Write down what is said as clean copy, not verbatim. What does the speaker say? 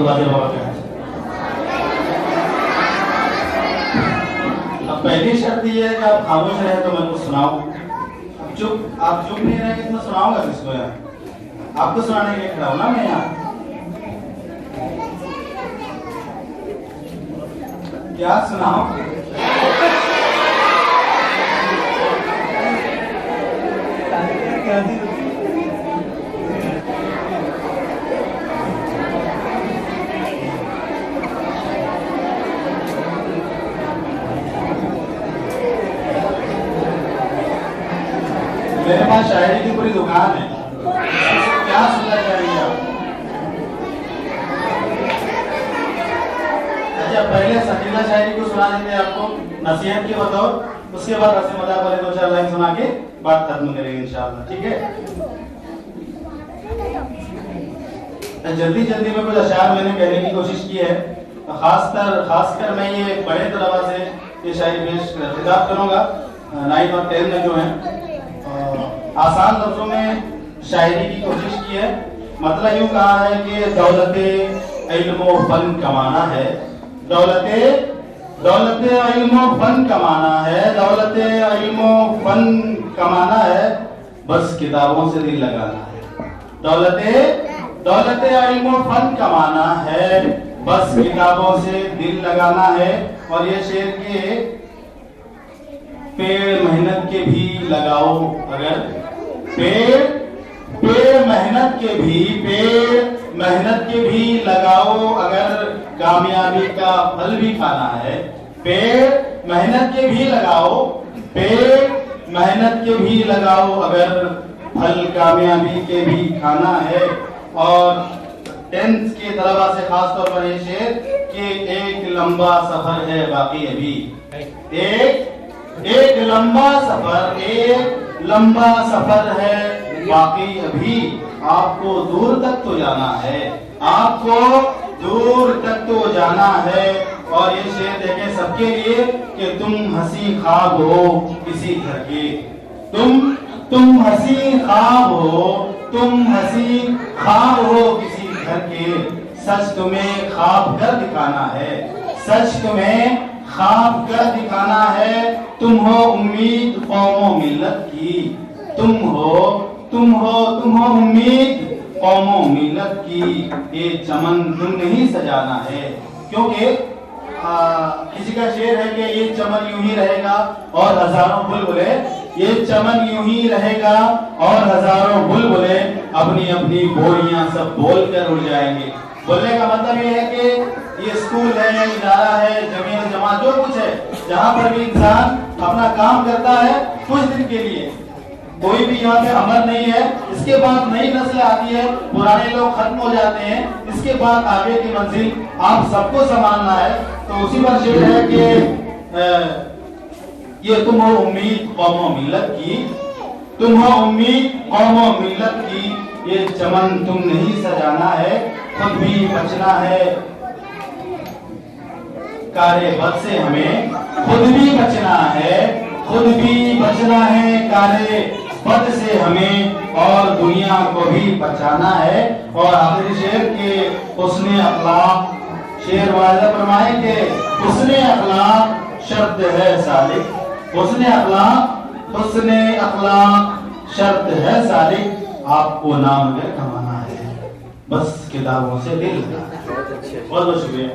اللہ وبرکاتہ۔ اب پہلی شرط یہ ہے کہ آپ خاموش رہے تو میں کچھ سناؤں، آپ چپ نہیں رہے تو میں سناؤں گا کس کو؟ یہاں آپ کو سنانے کے لیے کھڑا ہوں نا میں یہاں، کیا سناؤں؟ میرے پاس شاعری کی پوری دکان ہے، کیا سننا چاہیں گے آپ؟ اچھا پہلے سکینہ شاعری کو سنا دیتے ہیں آپ کو نصیحت کے بطور، اس کے بعد ہنسی مذاق والے دو چار لائن سنا کے بات ختم کریں گے انشاءاللہ، ٹھیک ہے؟ جلدی جلدی میں کچھ اشعار میں نے کہنے کی کوشش کی ہے، خاص کر میں یہ بڑے طلباء سے یہ شاعری پیش خطاب کروں گا 9 اور 10 میں جو ہیں، آسان لفظوں میں شاعری کی کوشش کی ہے۔ مطلب یوں کہا ہے کہ دولت علم و فن کمانا ہے، دولت علم و فن کمانا ہے، دولت علم و فن کمانا ہے، بس کتابوں سے دل لگانا ہے، دولت علم و فن کمانا ہے، بس کتابوں سے دل لگانا ہے۔ اور یہ شعر کے پیڑ محنت کے بھی لگاؤ اگر پیڑ محنت کے بھی لگاؤ اگر کامیابی کا پھل بھی کھانا ہے، پیڑ محنت کے بھی لگاؤ اگر پھل کامیابی کے بھی کھانا ہے۔ اور 10th کے طلباء سے خاص طور پر یہ شعر کہ ایک لمبا سفر ہے باقی ابھی، ایک لمبا سفر ہے باقی ابھی، آپ کو دور تک تو جانا ہے، اور یہ شعر دیکھیں سب کے لیے کہ تم ہنسی خواب ہو کسی گھر کے، تم ہنسی خواب ہو کسی گھر کے، سچ تمہیں خواب کر دکھانا ہے، تم ہو امید قوم و ملت کی، تم ہو امید قوم و ملت کی، یہ چمن تم نہیں سجانا ہے۔ کیونکہ کسی کا شعر ہے کہ یہ چمن یوں ہی رہے گا اور ہزاروں بلبلے، یہ چمن یوں ہی رہے گا اور ہزاروں بلبلے اپنی اپنی بولیاں سب بول کر اڑ جائیں گے۔ بولنے کا مطلب یہ ہے کہ یہ اسکول ہے، ادارہ ہے، جمعیت جماعت جو کچھ ہے، جہاں پر بھی انسان اپنا کام کرتا ہے کچھ دن کے لیے، کوئی بھی یہاں پہ عمل نہیں ہے، اس کے بعد نئی نسل آتی ہے، پرانے لوگ ختم ہو جاتے ہیں، اس کے بعد آگے کی منزل آپ سب کو سنبھالنا ہے۔ تو اسی پر شعر ہے کہ یہ تم ہو امید قوم و ملت کی، یہ چمن تم نہیں سجانا ہے، خود بھی بچنا ہے کارے بد سے ہمیں، خود بھی بچنا ہے کارے بد سے ہمیں، اور دنیا کو بھی بچانا ہے۔ اور آخری شعر کے حسن اخلاق، شعر واضح فرمائے کہ حسن اخلاق شرط ہے سالک، حسن اخلاق شرط ہے سالک، آپ کو نام اگر کمانا ہے بس کتابوں سے دل لگانا ہے۔ بہت بہت شکریہ۔